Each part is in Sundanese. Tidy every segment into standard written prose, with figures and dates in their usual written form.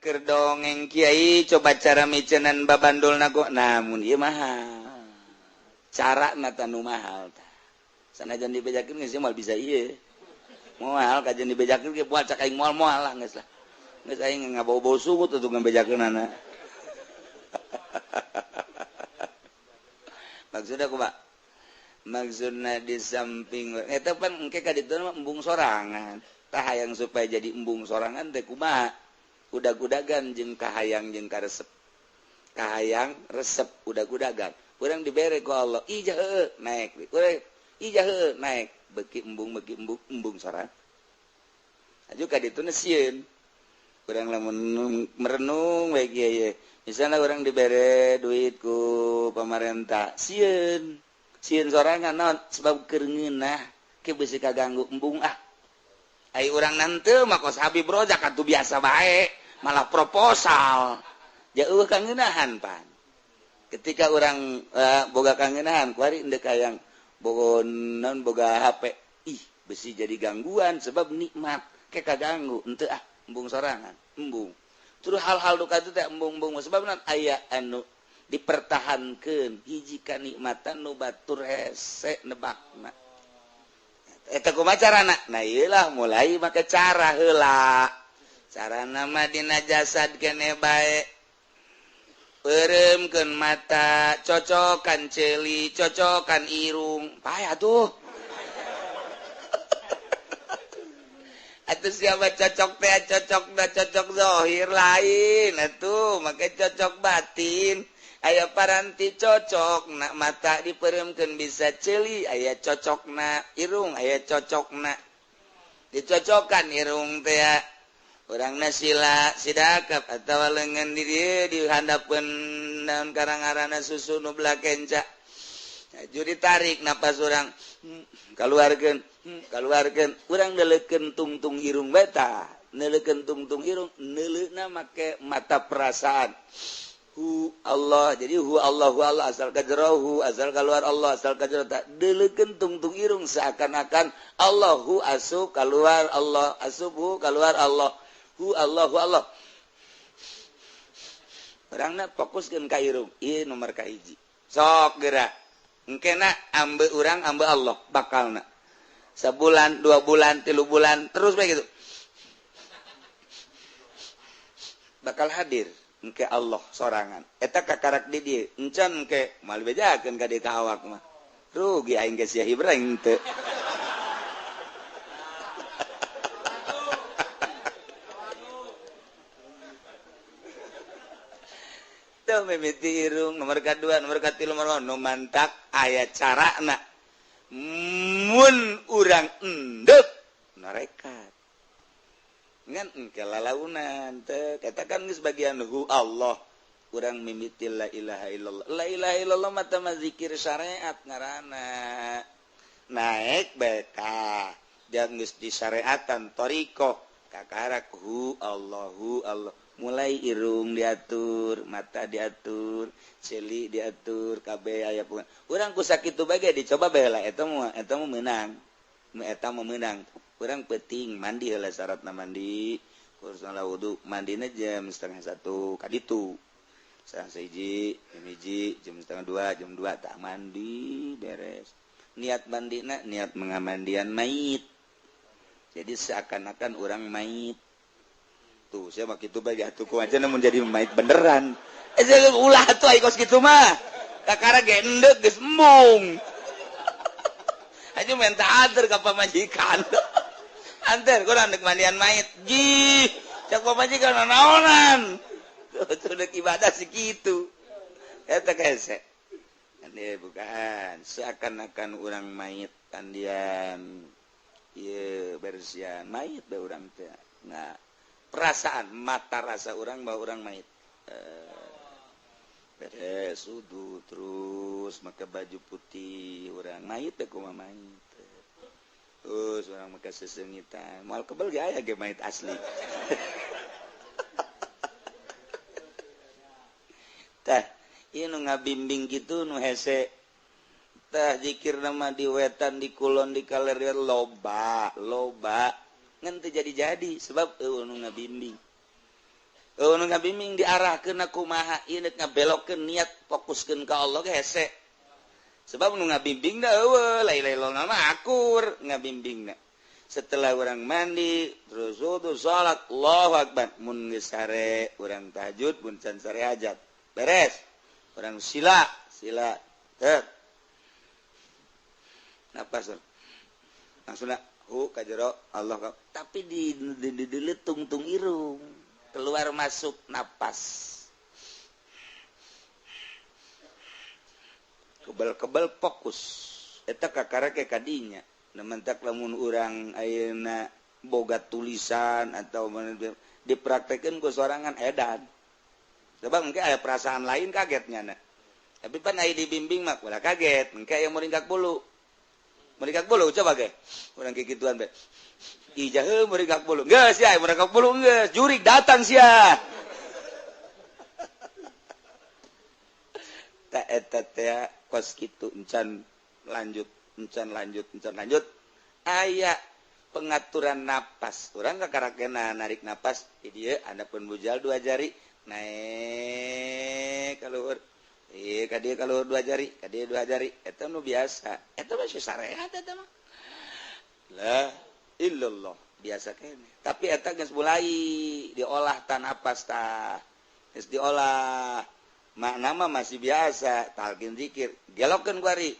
Ker dongeng Kiai coba cara micenan babandul nago namun ieu mahal. Cara tanu mahal tah. Sanajan dibejakeun geus moal bisa ieu. Moal kajian dibejakeun ge buat cak aing moal-moal lah geus lah. Geus aing ngabau-bau sungut untuk ngabejakeunana. Maksudna kumaha? Maksudna di samping eta pan engke ka ditu mah embung sorangan. Tah hayang supaya jadi embung sorangan teh kumaha? Udag-udagan jeung kahayang jeung karesep. Kahayang resep udag-udagan. Urang dibere ku Allah, ijah heueuh naek. Urang ijah heueuh naek. Beuki embung sorang. Aju ka ditu na sieun. Urang lamun merenung we kieu. Misalna urang dibere duit ku pamarentah, sieun. Sieun sorangan naon sebab keur ngeunah ke beusi kaganggu embung ah. Ai urang nanteu mah kos Habib Rojak atuh biasa bae. Malah proposal jauh kangeunahan pan ketika orang boga kangeunahan kuari endek hayang bogonan boga HP besi jadi gangguan sebab nikmat ke kaganggu henteu embung sorangan embung terus hal-hal duka itu teh embung-embung sebab aya anu dipertahankeun hiji kanikmatan nu batur hese nebakna eta kumaha carana nah ieu lah mulai make cara heula cara nama dina jasad kene bae pereumkeun mata cocokan celi cocokan irung payah tuh atuh siapa cocok teh cocok zahir lain atuh make cocok batin aya paranti cocok na mata dipereumkeun bisa celi aya cocokna irung aya cocokna dicocokan irung teh urangna sila sidakap atawa leungeun di dieu dihandapkeun naon karangarana susu nu belah kenca. Aju ditarik napas urang kaluarkeun urang neuleukeun tungtung irung beta neuleukeun tungtung irung neuleuna make mata perasaan hu Allah jadi hu Allah asal kajero asal keluar Allah asal kajero tak neuleukeun tungtung irung seakan-akan Allahu asup keluar Allah asup keluar Allah Allah orangna fokuskeun ka irung ieu nomor kahiji sok geura engkena ambe urang ambe Allah bakalna sabulan 2 bulan 3 bulan terus bae gitu bakal hadir engke Allah sorangan eta kakarak di dieu encan engke moal bejakeun ka dieu ka awak mah rugi aing ge sia hibreng teu mimiti irung nomor kedua nomor katilu nu mantak aya carana mun urang endeup narekat ngan engke lalaunan teh katakan geus bagian hu Allah urang mimiti la ilaha illallah mah teh zikir syariat ngaranna naek beta jeung geus disyariatan thariqah kakarak hu Allah mulai irung diatur mata diatur celi diatur kabeh aya pun urang ku sakitu bae dicoba bae lah eta mah meunang urang penting mandi heula syaratna mandi kurusna wudu mandina jam 12:30 ka ditu sareng sahiji jam 1:30 jam 2 tak mandi beres niat mandina niat mengamandian mayit jadi seakan-akan urang mayit tuh saya mah kitu bae atuh ku aja namun jadi mayit beneran ulah atuh ai kos kitu mah kakara ge endeup geus embung aja minta anter ka pamajikan anter kurang deuk mandian mayit ji cak pamajikan naonan tuh deuk ibadah segitu eta kese ane bukan seakan-akan urang mayit kandian ieu bersihan mayit bae urang teh nah perasaan mata rasa orang bahwa orang mayit beres wudu terus make baju putih orang mayit teh kumaha mayit terus orang make sesengitan moal kebel ge aya ge mayit asli tah ieu nu ngabimbing gitu nu hese tah zikir nama di wetan di kulon di kaler loba ngan teu jadi sebab nu ngabimbing nu ngabimbing diarahkeun kumaha ieu ngabelokkeun niat fokuskeun ka Allah ge hese sebab nu ngabimbing da eueuh la ilaha illallah mah akur ngabimbingna setelah orang mandi terus wudu salat Allahu akbar mun geus sare urang tahajud mun can sare hajat beres orang sila teh napas langsung ka jero Allah tapi di tungtung irung keluar masuk napas kebal fokus eta kakarake kadinya nementak lamun urang ayeuna boga tulisan atau dipraktekeun ku sorangan edan coba mungkin ada perasaan lain kagetnya tapi pan aya dibimbing mah ulah kaget engke aya muringkak bulu coba ge urang kikituan be ijah heuh muringkak bulu geus ya muringkak bulu geus jurig datang sia ta eta teh kos kitu encan lanjut aya pengaturan napas urang kakarakena narik napas di dieu adapun bujal 2 jari naik ka luhur ka dieu ka luhur 2 jari ka dieu 2 jari eta nu biasa eta mah syariat eta mah la illallah biasa kene tapi eta geus mulai diolah tan napas tah geus diolah makna mah masih biasa talqin zikir gelokkeun kuari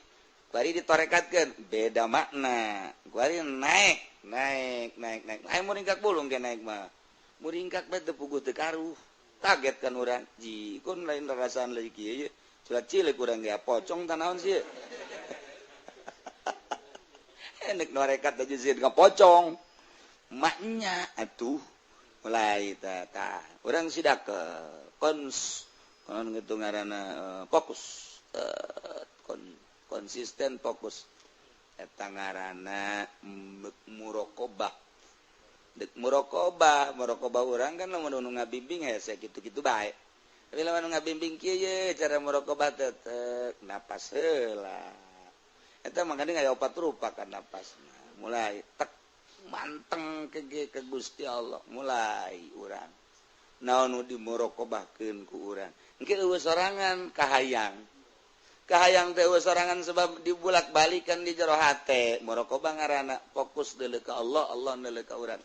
ditorekatkeun beda makna kuari naik aya muringkak bulung ge naik mah muringkak bae teu puguh teu karuh kaget kan urang jikun lain rasaan lagi kieu culat cilik urang ge pocong tah naon sih enek norekat aja sieun ka pocong maknya atuh mulai tah urang sidak konon gitu ngaranna fokus konsisten fokus eta ngaranna muraqabah dek muraqabah urang kan lamun nu ngabimbing hese kitu-kitu bae tapi lamun ngabimbing kieu ye cara muraqabah teh napas heula eta mangkana aya 4 rupa kan napasna mulai tek manteng ke Gusti Allah mulai urang naon nu dimuraqabahkeun ku urang engke eueuh sorangan kahayang teh eueuh sorangan sebab dibulak-balikan di jero hate muraqabah ngaranna fokus deuleu ka Allah deuleu ka urang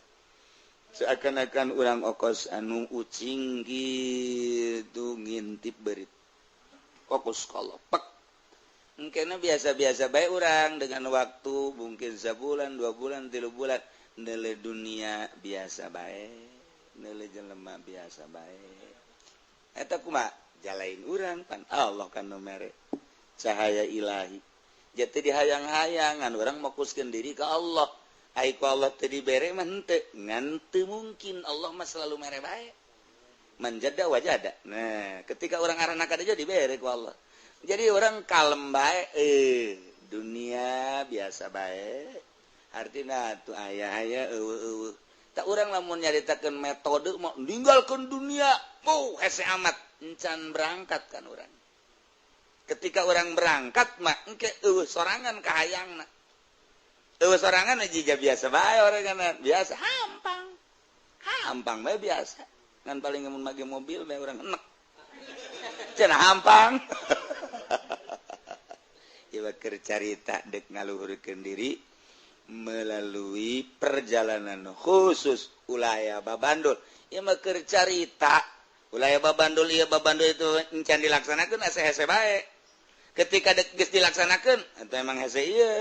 seakan-akan urang okos anu ucing kitu ngintip beurit fokus ka Allah pek engkena biasa-biasa bae urang dengan waktu mungkin sabulan 2 bulan 3 bulan deuleu dunia biasa bae deuleu jelema biasa bae eta kumaha jalain urang pan Allah kan nu mere cahaya ilahi jati dihayang-hayangan orang fokuskeun diri ka Allah ai ku Allah teu dibere mah henteu ngan teu mungkin Allah mah selalu mere bae manjada wajada nah ketika orang arana kada jadi dibere ku Allah jadi orang kalem bae dunia biasa bae artina tuh aya eueuh tak urang lamun nyaritakeun metode mau ninggalkeun dunia hese amat encan berangkat kan urang ketika orang berangkat mah engke eueuh sorangan kahayangna eueuh sorangan jija biasa bae orangna biasa hampang bae biasa ngan paling mun make mobil bae urang enek cenah hampang ieu keur carita dek ngaluhurkeun diri melalui perjalanan khusus ulayah babandul ieu mah keur carita ulayah babandul itu encan dilaksanakeun asa hese bae ketika geus dilaksanakeun eta emang hese ieu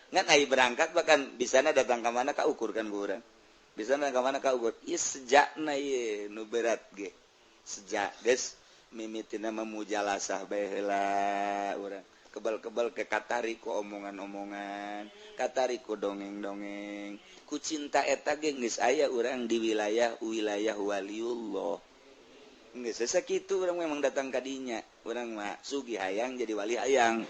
ngan ai berangkat bahkan bisana datang ka mana ka ukur kan urang bisana ka mana ka ukur ieu sejakna ieu nu berat ge sejak geus mimitina memujalasah bae heula urang kebal-kebal ke katari ku omongan-omongan katari ku dongeng-dongeng ku cinta eta ge geus aya urang di wilayah waliullah geus sakitu urang memang datang ka dinya urang mah sugi hayang jadi wali hayang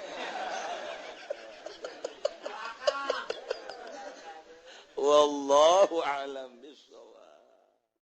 wallahu a'lam.